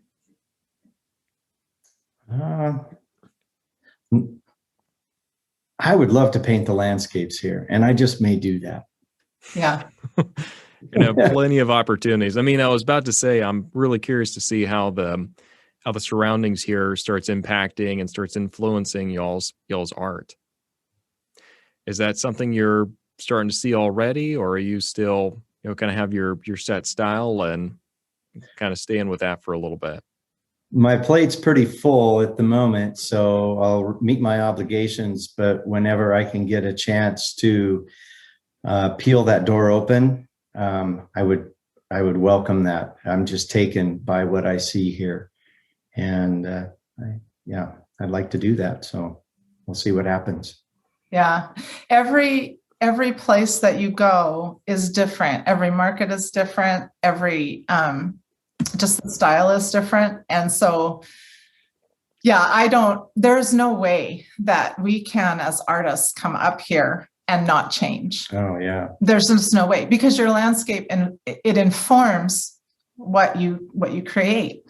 I would love to paint the landscapes here, and I just may do that. Yeah. You're gonna have plenty of opportunities. I mean, I was about to say, I'm really curious to see how the surroundings here starts impacting and starts influencing y'all's art. Is that something you're starting to see already, or are you still, kind of have your set style and kind of staying with that for a little bit? My plate's pretty full at the moment, so I'll meet my obligations, but whenever I can get a chance to peel that door open, I would welcome that. I'm just taken by what I see here, and I'd like to do that. So we'll see what happens. Yeah, every place that you go is different. Every market is different. Every just the style is different, and so there's no way that we can as artists come up here and not change. Oh yeah. There's just no way, because your landscape and it informs what you create.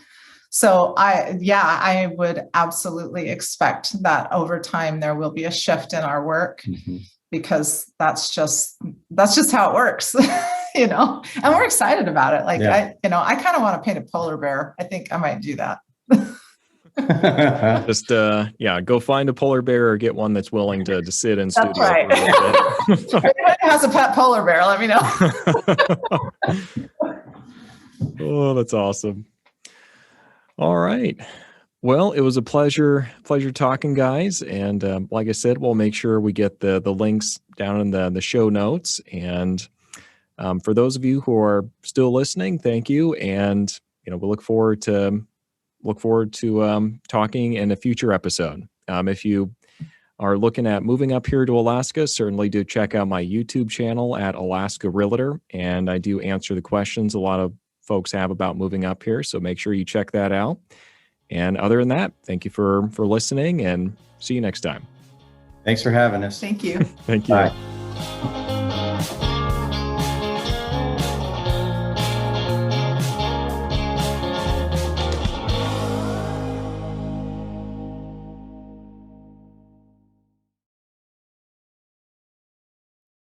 So I would absolutely expect that over time there will be a shift in our work, because that's just how it works, and we're excited about it. Like, I kind of want to paint a polar bear. I think I might do that. Just go find a polar bear or get one that's willing to sit in That's studio right. for a little bit. If anybody has a pet polar bear, let me know. Oh, that's awesome. All right. Well, it was a pleasure talking, guys. And like I said, we'll make sure we get the links down in the show notes. And for those of you who are still listening, thank you. And we look forward to talking in a future episode. If you are looking at moving up here to Alaska, certainly do check out my YouTube channel at Alaska Realtor. And I do answer the questions a lot of folks have about moving up here. So make sure you check that out. And other than that, thank you for listening, and see you next time. Thanks for having us. Thank you. Thank you. Bye.